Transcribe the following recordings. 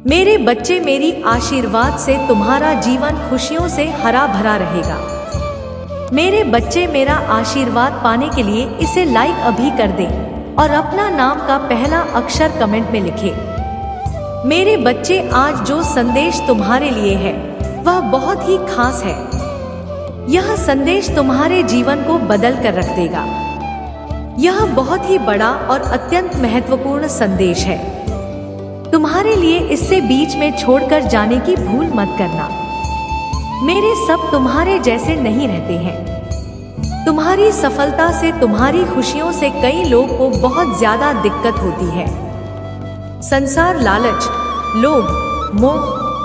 मेरे बच्चे, मेरी आशीर्वाद से तुम्हारा जीवन खुशियों से हरा भरा रहेगा। मेरे बच्चे, मेरा आशीर्वाद पाने के लिए इसे लाइक अभी कर दें और अपना नाम का पहला अक्षर कमेंट में लिखें। मेरे बच्चे, आज जो संदेश तुम्हारे लिए है वह बहुत ही खास है। यह संदेश तुम्हारे जीवन को बदल कर रख देगा। यह बहुत ही बड़ा और अत्यंत महत्वपूर्ण संदेश है। तुम्हारे लिए इससे बीच में छोड़कर जाने की भूल मत करना। मेरे सब तुम्हारे जैसे नहीं रहते हैं। तुम्हारी सफलता से, तुम्हारी खुशियों से कई लोग को बहुत ज्यादा दिक्कत होती है। संसार लालच, लोभ, मोह,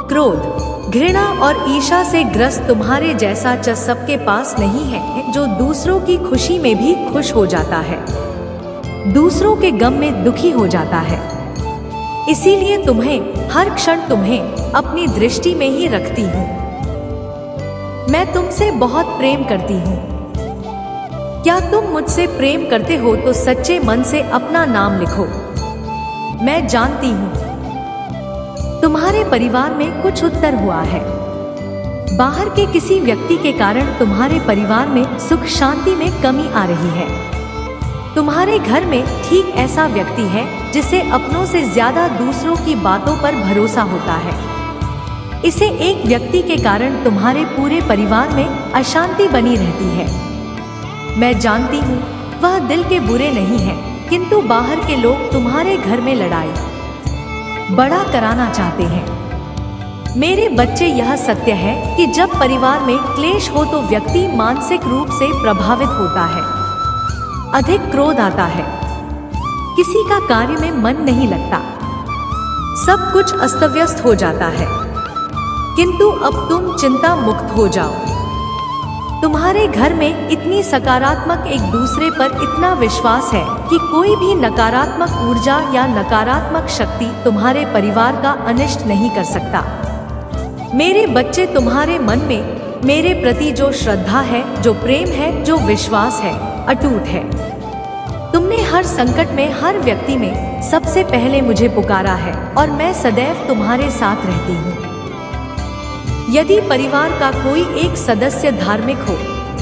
क्रोध, घृणा और ईर्ष्या से ग्रस्त तुम्हारे जैसा सबके पास नहीं है जो दूसरों की खुशी में भी खुश हो जाता है, दूसरों के गम में दुखी हो जाता है। इसीलिए हर क्षण तुम्हें अपनी दृष्टि में ही रखती हूँ। मैं तुमसे बहुत प्रेम करती हूँ। क्या तुम मुझसे प्रेम करते हो तो सच्चे मन से अपना नाम लिखो। मैं जानती हूँ तुम्हारे परिवार में कुछ उत्तर हुआ है। बाहर के किसी व्यक्ति के कारण तुम्हारे परिवार में सुख शांति में कमी आ रही है। तुम्हारे घर में ठीक ऐसा व्यक्ति है जिसे अपनों से ज्यादा दूसरों की बातों पर भरोसा होता है। इसे एक व्यक्ति के कारण तुम्हारे पूरे परिवार में अशांति बनी रहती है। मैं जानती हूँ वह दिल के बुरे नहीं है, किंतु बाहर के लोग तुम्हारे घर में लड़ाई बड़ा कराना चाहते हैं। मेरे बच्चे, यह सत्य है कि जब परिवार में क्लेश हो तो व्यक्ति मानसिक रूप से प्रभावित होता है। अधिक क्रोध आता है, किसी का कार्य में मन नहीं लगता, सब कुछ अस्तव्यस्त हो जाता है। किंतु अब तुम चिंता मुक्त हो जाओ। तुम्हारे घर में इतनी सकारात्मक, एक दूसरे पर इतना विश्वास है कि कोई भी नकारात्मक ऊर्जा या नकारात्मक शक्ति तुम्हारे परिवार का अनिष्ट नहीं कर सकता। मेरे बच्चे, तुम्हारे मन में मेरे प्रति जो श्रद्धा है, जो प्रेम है, जो विश्वास है, अटूट है। तुमने हर संकट में, हर व्यक्ति में सबसे पहले मुझे पुकारा है और मैं सदैव तुम्हारे साथ रहती हूँ। यदि परिवार का कोई एक सदस्य धार्मिक हो,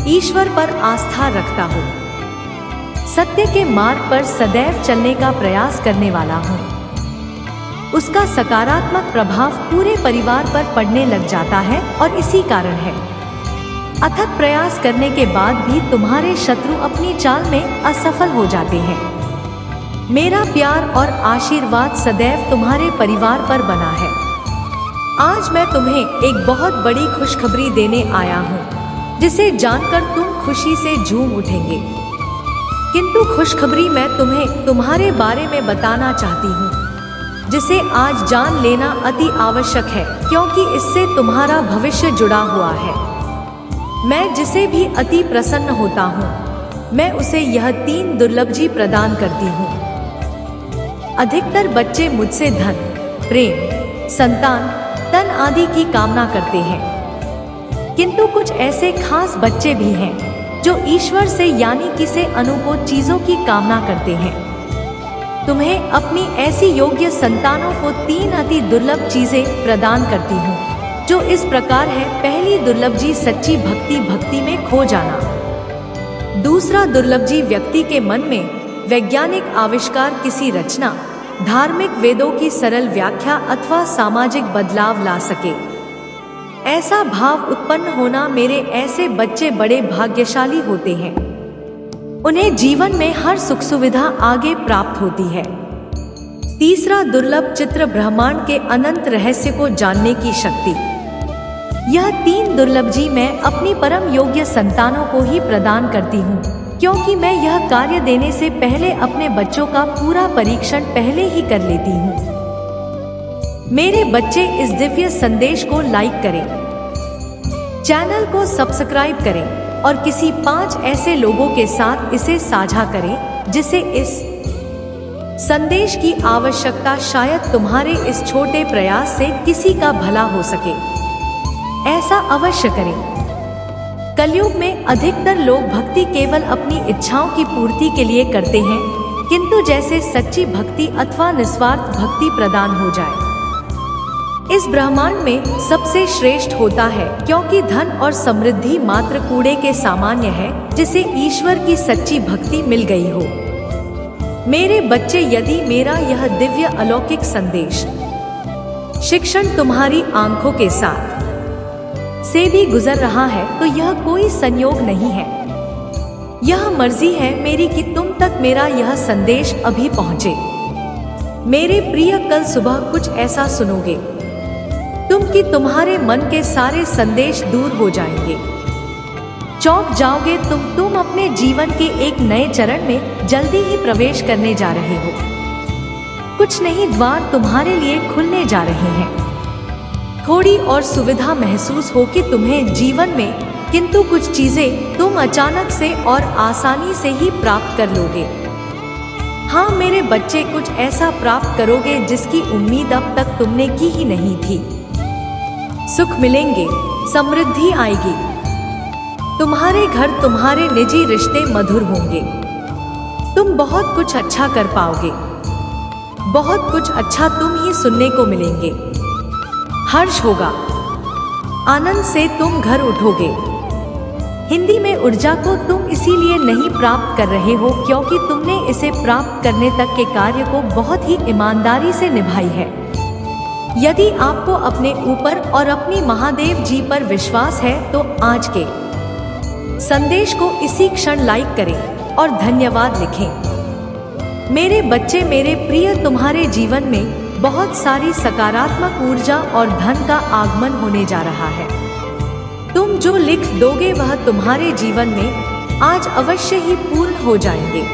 ईश्वर पर आस्था रखता हो, सत्य के मार्ग पर सदैव चलने का प्रयास करने वाला हो, उसका सकारात्मक प्रभाव पूरे परिवार पर पड़ने लग जाता है। और इसी कारण है अथक प्रयास करने के बाद भी तुम्हारे शत्रु अपनी चाल में असफल हो जाते हैं। मेरा प्यार और आशीर्वाद सदैव तुम्हारे परिवार पर बना है। आज मैं तुम्हें एक बहुत बड़ी खुशखबरी देने आया हूँ, जिसे जानकर तुम खुशी से झूम उठेंगे। किंतु खुशखबरी मैं तुम्हें तुम्हारे बारे में बताना चाहती हूँ, जिसे आज जान लेना अति आवश्यक है, क्योंकि इससे तुम्हारा भविष्य जुड़ा हुआ है। मैं जिसे भी अति प्रसन्न होता हूँ, मैं उसे यह 3 दुर्लभ चीज प्रदान करती हूँ। अधिकतर बच्चे मुझसे धन, प्रेम, संतान, धन आदि की कामना करते हैं, किंतु कुछ ऐसे खास बच्चे भी हैं जो ईश्वर से यानी कि से अनुकूल चीजों की कामना करते हैं। तुम्हें अपनी ऐसी योग्य संतानों को 3 अति दुर्लभ चीजें प्रदान करती हूँ, जो इस प्रकार है। पहली दुर्लभ चीज सच्ची भक्ति, भक्ति में खो जाना। दूसरा दुर्लभ चीज व्यक्ति के मन में वैज्ञानिक आविष्कार, किसी रचना, धार्मिक वेदों की सरल व्याख्या अथवा सामाजिक बदलाव ला सके, ऐसा भाव उत्पन्न होना। मेरे ऐसे बच्चे बड़े भाग्यशाली होते हैं। उन्हें जीवन में हर सुख सुविधा आगे प्राप्त होती है। तीसरा दुर्लभ चित्र, ब्रह्मांड के अनंत रहस्य को जानने की शक्ति। यह 3 दुर्लभ चीज मैं अपनी परम योग्य संतानों को ही प्रदान करती हूँ, क्योंकि मैं यह कार्य देने से पहले अपने बच्चों का पूरा परीक्षण पहले ही कर लेती हूँ। मेरे बच्चे, इस दिव्य संदेश को लाइक करें, चैनल को सब्सक्राइब करें और किसी 5 ऐसे लोगों के साथ इसे साझा करें जिसे इस संदेश की आवश्यकता। शायद तुम्हारे इस छोटे प्रयास से किसी का भला हो सके। ऐसा अवश्य करें। कलयुग में अधिकतर लोग भक्ति केवल अपनी इच्छाओं की पूर्ति के लिए करते हैं, किंतु जैसे सच्ची भक्ति अथवा निस्वार्थ भक्ति प्रदान हो जाए, इस ब्रह्मांड में सबसे श्रेष्ठ होता है, क्योंकि धन और समृद्धि मात्र कूड़े के सामान्य है जिसे ईश्वर की सच्ची भक्ति मिल गई हो। मेरे बच्चे, यदि मेरा यह दिव्य अलौकिक संदेश शिक्षण तुम्हारी आंखों के साथ से भी गुजर रहा है तो यह कोई संयोग नहीं है, यह मर्जी है मेरी कि तुम तक मेरा यह संदेश अभी पहुंचे। मेरे प्रिय, कल सुबह कुछ ऐसा सुनोगे तुम कि तुम्हारे मन के सारे संदेश दूर हो जाएंगे, चौंक जाओगे तुम अपने जीवन के एक नए चरण में जल्दी ही प्रवेश करने जा रहे हो। कुछ नहीं द्वार तुम्हारे लिए खुलने जा रहे हैं। थोड़ी और सुविधा महसूस हो कि तुम्हें जीवन में, किंतु कुछ चीजें तुम अचानक से और आसानी से ही प्राप्त कर लोगे। हाँ मेरे बच्चे, कुछ ऐसा प्राप्त करोगे जिसकी उम्मीद अब तक तुमने की ही नहीं थी। सुख मिलेंगे, समृद्धि आएगी, तुम्हारे घर, तुम्हारे निजी रिश्ते मधुर होंगे, तुम बहुत कुछ अच्छा कर पाओगे, बहुत कुछ अच्छा तुम ही सुनने को मिलेंगे। हर्ष होगा, आनंद से तुम घर उठोगे। हिंदी में ऊर्जा को तुम इसीलिए नहीं प्राप्त कर रहे हो क्योंकि तुमने इसे प्राप्त करने तक के कार्य को बहुत ही ईमानदारी से निभाई है। यदि आपको अपने ऊपर और अपनी महादेव जी पर विश्वास है तो आज के संदेश को इसी क्षण लाइक करें और धन्यवाद लिखें। मेरे बच्चे, मेरे प्रिय, तुम्हारे जीवन में बहुत सारी सकारात्मक ऊर्जा और धन का आगमन होने जा रहा है। तुम जो लिख दोगे वह तुम्हारे जीवन में आज अवश्य ही पूर्ण हो जाएंगे।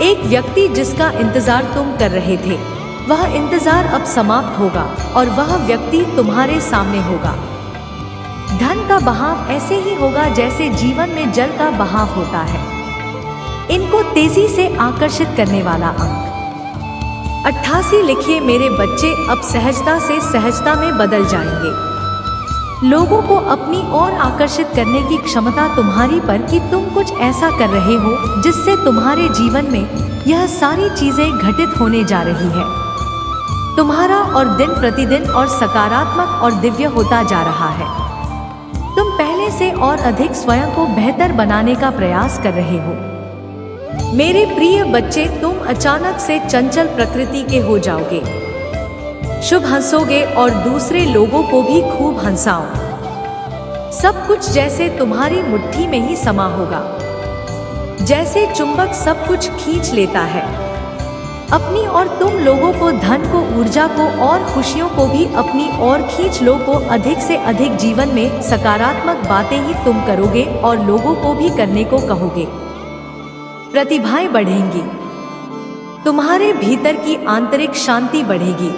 एक व्यक्ति जिसका इंतजार तुम कर रहे थे, वह इंतजार अब समाप्त होगा और वह व्यक्ति तुम्हारे सामने होगा। धन का बहाव ऐसे ही होगा जैसे जीवन में जल का बहाव होता है। इनको तेजी से आकर्षित करने वाला अंक 88 लिखिए। मेरे बच्चे, अब सहजता से सहजता में बदल जाएंगे। लोगों को अपनी ओर आकर्षित करने की क्षमता तुम्हारी पर कि तुम कुछ ऐसा कर रहे हो जिससे तुम्हारे जीवन में यह सारी चीजें घटित होने जा रही है। तुम्हारा और दिन प्रतिदिन और सकारात्मक और दिव्य होता जा रहा है। तुम पहले से और अधिक स्वयं को बेहतर बनाने का प्रयास कर रहे हो। मेरे प्रिय बच्चे, तुम अचानक से चंचल प्रकृति के हो जाओगे। शुभ हंसोगे और दूसरे लोगों को भी खूब हंसाओ। सब कुछ जैसे तुम्हारी मुट्ठी में ही समा होगा, जैसे चुंबक सब कुछ खींच लेता है अपनी और तुम लोगों को, धन को, ऊर्जा को और खुशियों को भी अपनी ओर खींच लो। को अधिक से अधिक जीवन में सकारात्मक बातें ही तुम करोगे और लोगों को भी करने को कहोगे। प्रतिभाएं बढ़ेंगी, तुम्हारे भीतर की आंतरिक शांति बढ़ेगी।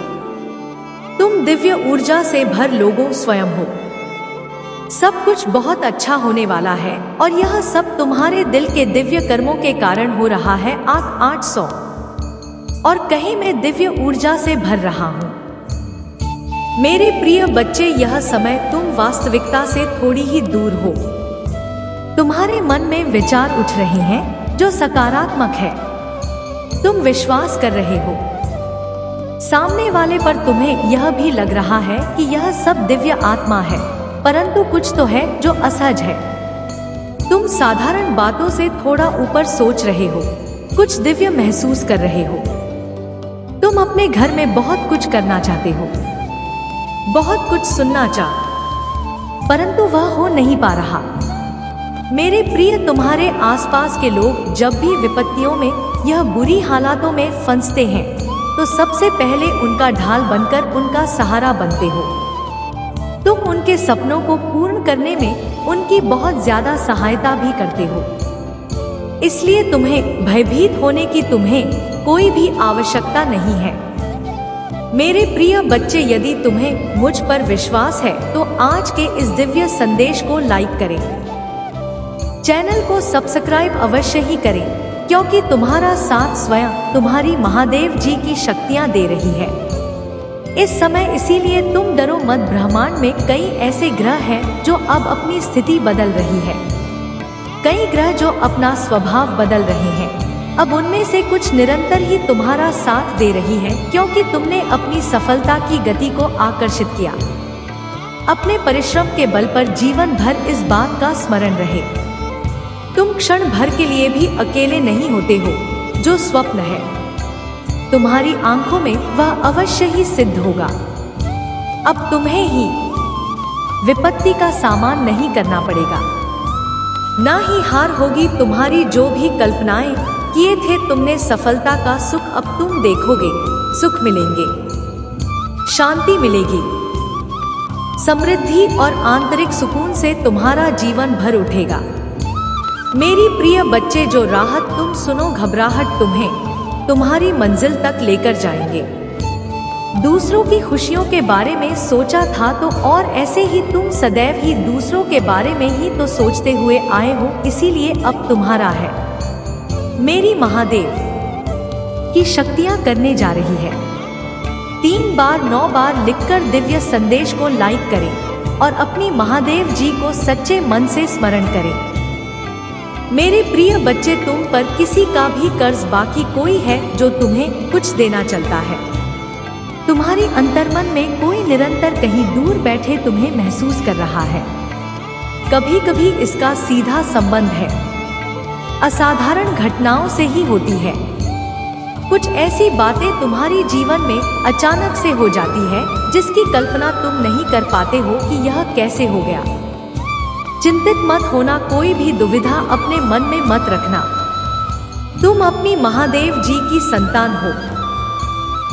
तुम दिव्य ऊर्जा से भर लोगों स्वयं हो। सब कुछ बहुत अच्छा होने वाला है और यह सब तुम्हारे दिल के दिव्य कर्मों के कारण हो रहा है। 800 और कहीं मैं दिव्य ऊर्जा से भर रहा हूँ। मेरे प्रिय बच्चे, यह समय तुम वास्तविकता से थोड़ी ही दूर हो। तुम्हारे मन में विचार उठ रहे हैं जो सकारात्मक है। तुम विश्वास कर रहे हो सामने वाले पर। तुम्हें यह भी लग रहा है कि यह सब दिव्य आत्मा है, परंतु कुछ तो है जो असहज है। तुम साधारण बातों से थोड़ा ऊपर सोच रहे हो, कुछ दिव्य महसूस कर रहे हो। तुम अपने घर में बहुत कुछ करना चाहते हो, बहुत कुछ सुनना परंतु वह हो नहीं पा रहा। मेरे प्रिय, तुम्हारे आसपास के लोग जब भी विपत्तियों में, यह बुरी हालातों में फंसते हैं तो सबसे पहले उनका ढाल बनकर उनका सहारा बनते हो। तुम उनके सपनों को पूर्ण करने में उनकी बहुत ज्यादा सहायता भी करते हो। इसलिए तुम्हें भयभीत होने की तुम्हें कोई भी आवश्यकता नहीं है। मेरे प्रिय बच्चे, यदि तुम्हें मुझ पर विश्वास है तो आज के इस दिव्य संदेश को लाइक करें, चैनल को सब्सक्राइब अवश्य ही करें, क्योंकि तुम्हारा साथ स्वयं तुम्हारी महादेव जी की शक्तियां दे रही है इस समय। इसीलिए तुम डरो मत। ब्रह्मांड में कई ऐसे ग्रह हैं जो अब अपनी स्थिति बदल रही है, कई ग्रह जो अपना स्वभाव बदल रहे हैं। अब उनमें से कुछ निरंतर ही तुम्हारा साथ दे रही है, क्योंकि तुमने अपनी सफलता की गति को आकर्षित किया। अपने परिश्रम के बल पर जीवन भर इस बात का स्मरण रहे, तुम क्षण भर के लिए भी अकेले नहीं होते हो। जो स्वप्न है तुम्हारी आंखों में, वह अवश्य ही सिद्ध होगा। अब तुम्हें ही विपत्ति का सामना नहीं करना पड़ेगा, ना ही हार होगी। तुम्हारी जो भी कल्पनाएं किए थे तुमने सफलता का सुख अब तुम देखोगे। सुख मिलेंगे, शांति मिलेगी, समृद्धि और आंतरिक सुकून से तुम्हारा जीवन भर उठेगा। मेरी प्रिय बच्चे, जो राहत तुम सुनो, घबराहट तुम्हें तुम्हारी मंजिल तक लेकर जाएंगे। दूसरों की खुशियों के बारे में सोचा था तो और ऐसे ही तुम सदैव ही दूसरों के बारे में ही तो सोचते हुए आए हो, इसीलिए अब तुम्हारा है। मेरी महादेव की शक्तियां करने जा रही है। 3 बार 9 बार लिखकर दिव्य संदेश को लाइक करें और अपनी महादेव जी को सच्चे मन से स्मरण करें। मेरे प्रिय बच्चे, तुम पर किसी का भी कर्ज बाकी कोई है जो तुम्हें कुछ देना चलता है। तुम्हारी अंतर्मन में कोई निरंतर कहीं दूर बैठे तुम्हें महसूस कर रहा है। कभी कभी इसका सीधा संबंध है असाधारण घटनाओं से ही होती है। कुछ ऐसी बातें तुम्हारी जीवन में अचानक से हो जाती है जिसकी कल्पना तुम नहीं कर पाते हो कि यह कैसे हो गया। चिंतित मत होना, कोई भी दुविधा अपने मन में मत रखना। तुम अपनी महादेव जी की संतान हो।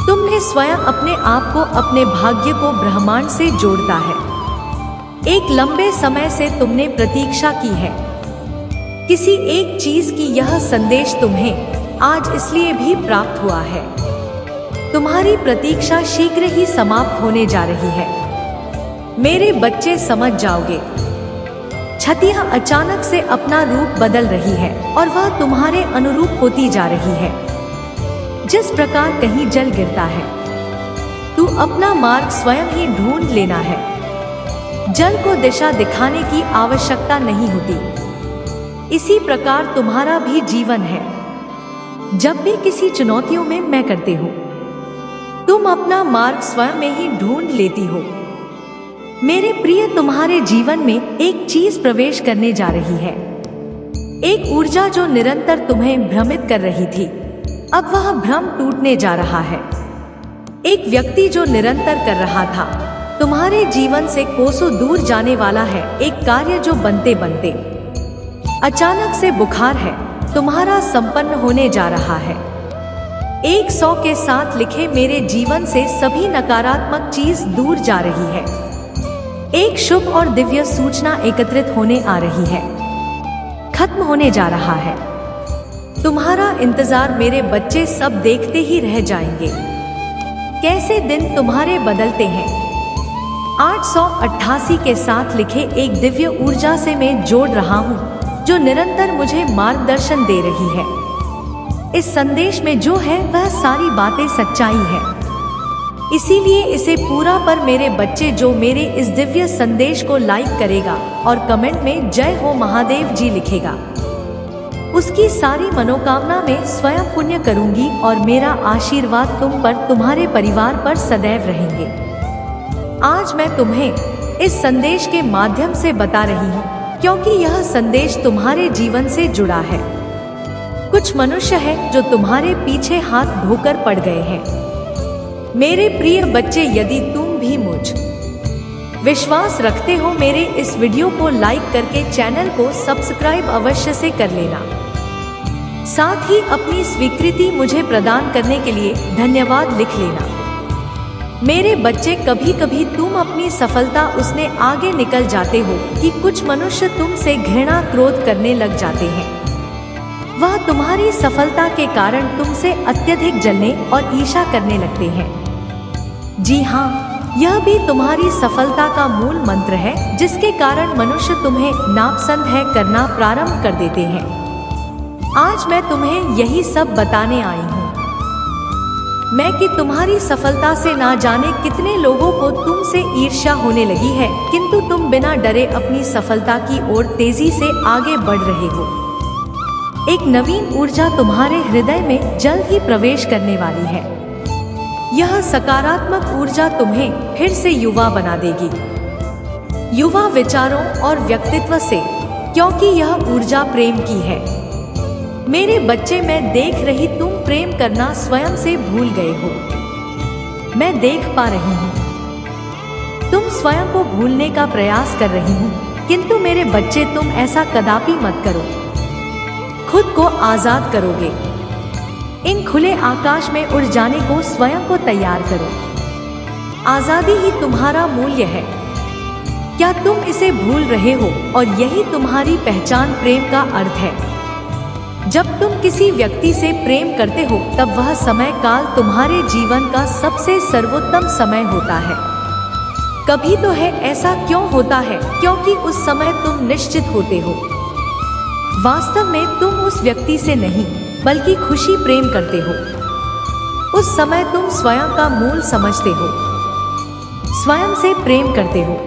तुमने स्वयं अपने आप को, अपने भाग्य को ब्रह्मांड से जोड़ता है। एक लंबे समय से तुमने प्रतीक्षा की है किसी एक चीज की। यह संदेश तुम्हें आज इसलिए भी प्राप्त हुआ है। तुम्हारी प्रतीक्षा शीघ्र ही समाप्त होने जा रही है। मेरे बच्चे, समझ जाओगे, क्षतियां अचानक से अपना रूप बदल रही है और वह तुम्हारे अनुरूप होती जा रही है। जिस प्रकार कहीं जल गिरता है, तू अपना मार्ग स्वयं ही ढूंढ लेना है। जल को दिशा दिखाने की आवश्यकता नहीं होती। इसी प्रकार तुम्हारा भी जीवन है। जब भी किसी चुनौतियों में मैं करते हो, तुम अपना मार्ग स्वयं में ही ढूंढ लेती हो। मेरे प्रिय, तुम्हारे जीवन में एक चीज प्रवेश करने जा रही है। एक ऊर्जा जो निरंतर तुम्हें भ्रमित कर रही थी, अब वह भ्रम टूटने जा रहा है। एक व्यक्ति जो निरंतर कर रहा था तुम्हारे जीवन से कोसों दूर जाने वाला है। एक कार्य जो बनते बनते अचानक से बुखार है, तुम्हारा संपन्न होने जा रहा है। 100 के साथ लिखे, मेरे जीवन से सभी नकारात्मक चीज दूर जा रही है। एक शुभ और दिव्य सूचना एकत्रित होने आ रही है, खत्म होने जा रहा है। तुम्हारा इंतजार मेरे बच्चे सब देखते ही रह जाएंगे। कैसे दिन तुम्हारे बदलते हैं। 888 के साथ लिखे, एक दिव्य ऊर्जा से मैं जोड़ रहा हूँ जो निरंतर मुझे मार्गदर्शन दे रही है। इस संदेश में जो है वह सारी बातें सच्चाई है, इसीलिए इसे पूरा पर मेरे बच्चे, जो मेरे इस दिव्य संदेश को लाइक करेगा और कमेंट में जय हो महादेव जी लिखेगा, उसकी सारी मनोकामना में स्वयं पुण्य करूंगी और मेरा आशीर्वाद तुम पर, तुम्हारे परिवार पर सदैव रहेंगे। आज मैं तुम्हें इस संदेश के माध्यम से बता रही हूँ क्योंकि यह संदेश तुम्हारे जीवन से जुड़ा है। कुछ मनुष्य है जो तुम्हारे पीछे हाथ धोकर पड़ गए हैं। मेरे प्रिय बच्चे, यदि तुम भी मुझ विश्वास रखते हो, मेरे इस वीडियो को लाइक करके चैनल को सब्सक्राइब अवश्य से कर लेना। साथ ही अपनी स्वीकृति मुझे प्रदान करने के लिए धन्यवाद लिख लेना। मेरे बच्चे, कभी कभी तुम अपनी सफलता उसने आगे निकल जाते हो कि कुछ मनुष्य तुमसे घृणा क्रोध करने लग जाते हैं। वह तुम्हारी सफलता के कारण तुमसे अत्यधिक जलने और ईर्ष्या करने लगते हैं। जी हाँ, यह भी तुम्हारी सफलता का मूल मंत्र है जिसके कारण मनुष्य तुम्हें नापसंद है करना प्रारंभ कर देते हैं। आज मैं तुम्हें यही सब बताने आई हूँ मैं कि तुम्हारी सफलता से ना जाने कितने लोगों को तुमसे ईर्ष्या होने लगी है, किंतु तुम बिना डरे अपनी सफलता की ओर तेजी से आगे बढ़ रहे हो। एक नवीन ऊर्जा तुम्हारे हृदय में जल्द ही प्रवेश करने वाली है। यह सकारात्मक ऊर्जा तुम्हें फिर से युवा बना देगी, युवा विचारों और व्यक्तित्व से, क्योंकि यह ऊर्जा प्रेम की है। मेरे बच्चे, मैं देख रही तुम प्रेम करना स्वयं से भूल गए हो। मैं देख पा रही हूँ तुम स्वयं को भूलने का प्रयास कर रही हो, किंतु मेरे बच्चे तुम ऐसा कदापि मत करो। खुद को आजाद करोगे। इन खुले आकाश में उड़ जाने को स्वयं को तैयार करो। आजादी ही तुम्हारा मूल्य है। क्या तुम इसे भूल रहे हो? और यही तुम्हारी पहचान प्रेम का अर्थ है। जब तुम किसी व्यक्ति से प्रेम करते हो तब वह समय काल तुम्हारे जीवन का सबसे सर्वोत्तम समय होता है। कभी तो है ऐसा क्यों होता है? क्योंकि उस समय तुम निश्चित होते हो। वास्तव में तुम उस व्यक्ति से नहीं बल्कि खुशी प्रेम करते हो। उस समय तुम स्वयं का मूल समझते हो, स्वयं से प्रेम करते हो,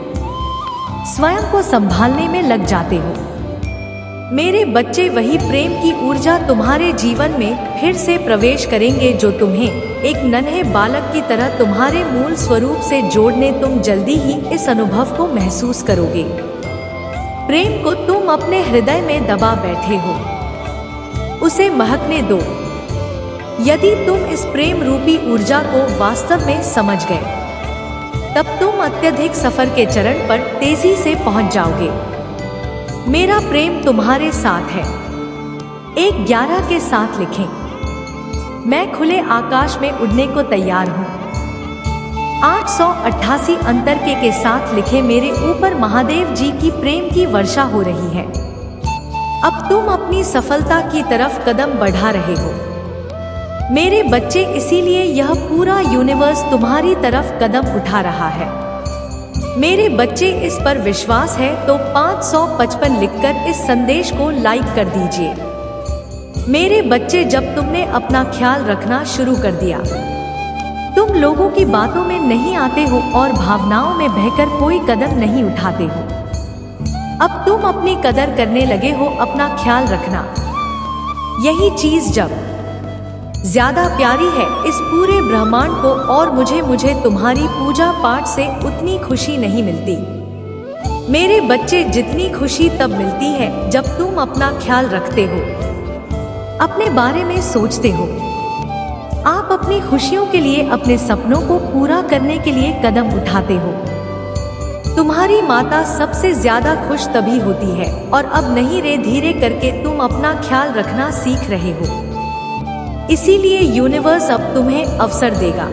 स्वयं को संभालने में लग जाते हो। मेरे बच्चे, वही प्रेम की ऊर्जा तुम्हारे जीवन में फिर से प्रवेश करेंगे जो तुम्हें एक नन्हे बालक की तरह तुम्हारे मूल स्वरूप से जोड़ने तुम जल्दी ही इस अनुभव को महसूस करोगे। प्रेम को तुम अपने हृदय में दबा बैठे हो, उसे महकने दो। यदि तुम इस प्रेम रूपी ऊर्जा को वास्तव में समझ गए तब तुम अत्यधिक सफर के चरण पर तेजी से पहुंच जाओगे। मेरा प्रेम तुम्हारे साथ है। 1-11 के साथ लिखें। मैं खुले आकाश में उड़ने को तैयार हूँ। 888 अंतर के साथ लिखे। मेरे ऊपर महादेव जी की प्रेम की वर्षा हो रही है। अब तुम अपनी सफलता की तरफ कदम बढ़ा रहे हो मेरे बच्चे, इसीलिए यह पूरा यूनिवर्स तुम्हारी तरफ कदम उठा रहा है। मेरे बच्चे, इस पर विश्वास है तो 555 लिखकर इस संदेश को लाइक कर दीजिए। मेरे बच्चे, जब तुमने अपना ख्याल रखना शुरू कर दिया, तुम लोगों की बातों में नहीं आते हो और भावनाओं में बहकर कोई कदम नहीं उठाते हो। अब तुम अपनी कदर करने लगे हो। अपना ख्याल रखना। यही चीज जब ज्यादा प्यारी है इस पूरे ब्रह्मांड को, और मुझे तुम्हारी पूजा पाठ से उतनी खुशी नहीं मिलती। मेरे बच्चे, जितनी खुशी तब मिलती है जब तुम अपना ख्याल रखते हो, अपने बारे में सोचते हो। आप अपनी खुशियों के लिए, अपने सपनों को पूरा करने के लिए कदम उठाते हो। तुम्हारी माता सबसे ज्यादा खुश तभी होती है, और अब नहीं रे, धीरे करके तुम अपना ख्याल रखना सीख रहे हो। इसीलिए यूनिवर्स अब तुम्हें अवसर देगा,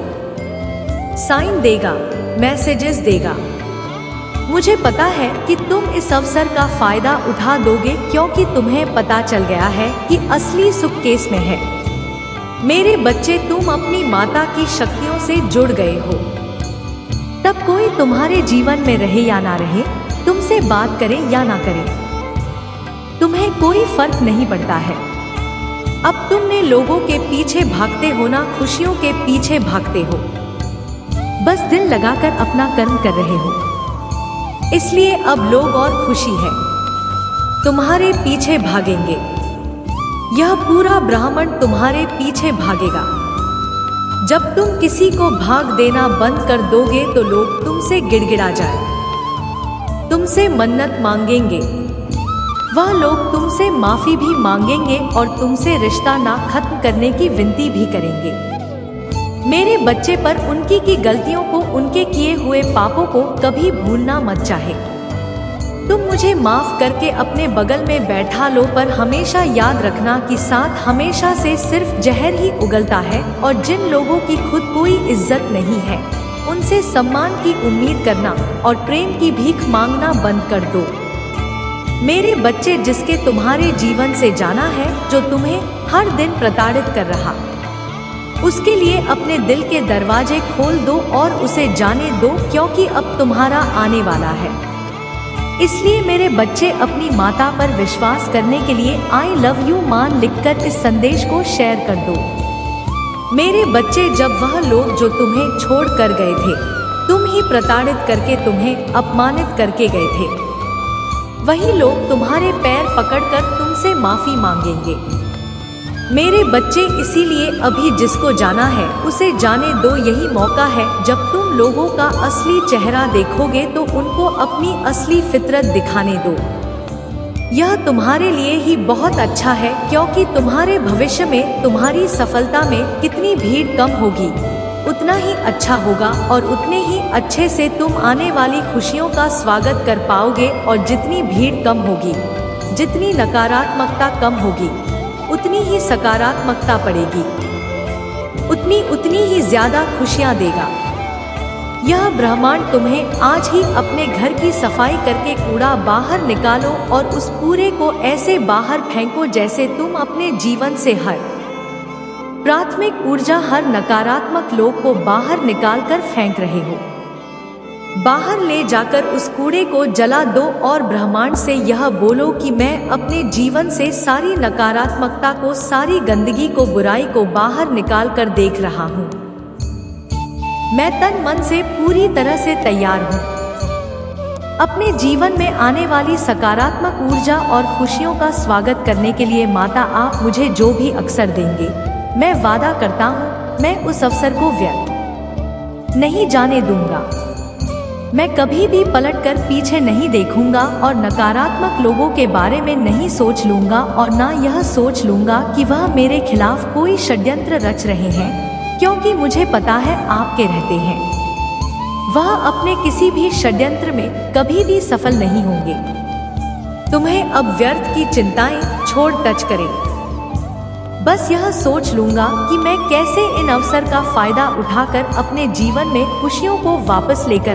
साइन देगा, मैसेजेस देगा। मुझे पता है कि तुम इस अवसर का फायदा उठा दोगे, क्योंकि तुम्हें पता चल गया है कि असली सुख केस में है। मेरे बच्चे, तुम अपनी माता की शक्तियों से जुड़ गए हो। तब कोई तुम्हारे जीवन में रहे या ना रहे, तुमसे बात करे या ना करे, तुम्हें कोई फर्क नहीं पड़ता है। अब तुमने लोगों के पीछे भागते हो ना, खुशियों के पीछे भागते हो। बस दिल लगाकर अपना कर्म कर रहे हो। इसलिए अब लोग और खुशी है तुम्हारे पीछे भागेंगे। यह पूरा ब्रह्मांड तुम्हारे पीछे भागेगा। जब तुम किसी को भाग देना बंद कर दोगे तो लोग तुमसे गिड़गिड़ा जाए, तुमसे मन्नत मांगेंगे। वह लोग तुमसे माफी भी मांगेंगे और तुमसे रिश्ता ना खत्म करने की विनती भी करेंगे। मेरे बच्चे, पर उनकी की गलतियों को, उनके किए हुए पापों को कभी भूलना मत चाहे। तुम मुझे माफ करके अपने बगल में बैठा लो, पर हमेशा याद रखना कि साथ हमेशा से सिर्फ जहर ही उगलता है, और जिन लोगों की खुद कोई इज्जत नहीं है उनसे सम्मान की उम्मीद करना और प्रेम की भीख मांगना बंद कर दो। मेरे बच्चे, जिसके तुम्हारे जीवन से जाना है, जो तुम्हें हर दिन प्रताड़ित कर रहा, उसके लिए अपने दिल के दरवाजे खोल दो और उसे जाने दो, क्योंकि अब तुम्हारा आने वाला है। इसलिए मेरे बच्चे, अपनी माता पर विश्वास करने के लिए आई लव यू मान लिखकर इस संदेश को शेयर कर दो। मेरे बच्चे, जब वह लोग जो तुम्हें छोड़ कर गए थे, तुम ही प्रताड़ित करके, तुम्हें अपमानित करके गए थे, वही लोग तुम्हारे पैर पकड़कर तुमसे माफी मांगेंगे। मेरे बच्चे, इसीलिए अभी जिसको जाना है उसे जाने दो। यही मौका है जब तुम लोगों का असली चेहरा देखोगे तो उनको अपनी असली फितरत दिखाने दो। यह तुम्हारे लिए ही बहुत अच्छा है, क्योंकि तुम्हारे भविष्य में तुम्हारी सफलता में कितनी भीड़ कम होगी उतना ही अच्छा होगा, और उतने ही अच्छे से तुम आने वाली खुशियों का स्वागत कर पाओगे। और जितनी भीड़ कम होगी, जितनी नकारात्मकता कम होगी, उतनी ही सकारात्मकता पड़ेगी, उतनी ही ज्यादा खुशियां देगा। यह ब्रह्मांड तुम्हें आज ही अपने घर की सफाई करके कूड़ा बाहर निकालो और उस कूड़े को ऐसे बाहर फेंको जैसे तुम अपने जीवन से हर प्राथमिक ऊर्जा, हर नकारात्मक लोग को बाहर निकालकर फेंक रहे हो। बाहर ले जाकर उस कूड़े को जला दो और ब्रह्मांड से यह बोलो कि मैं अपने जीवन से सारी नकारात्मकता को, सारी गंदगी को, बुराई को बाहर निकाल कर देख रहा हूँ। मैं तन मन से पूरी तरह से तैयार हूँ। अपने जीवन में आने वाली सकारात्मक ऊर्जा और खुशियों का स्वागत करने के लिए माता, आप मुझे जो भी अवसर देंगे, मैं वादा करता हूँ मैं उस अवसर को व्यर्थ नहीं जाने दूंगा। मैं कभी भी पलटकर पीछे नहीं देखूंगा और नकारात्मक लोगों के बारे में नहीं सोच लूंगा, और ना यह सोच लूंगा कि वह मेरे खिलाफ कोई षड्यंत्र रच रहे हैं, क्योंकि मुझे पता है आपके रहते हैं वह अपने किसी भी षड्यंत्र में कभी भी सफल नहीं होंगे। तुम्हें अब व्यर्थ की चिंताएं छोड़ टच करें। बस यह सोच लूंगा कि मैं कैसे इन अवसर का फायदा उठाकर अपने जीवन में खुशियों को वापस लेकर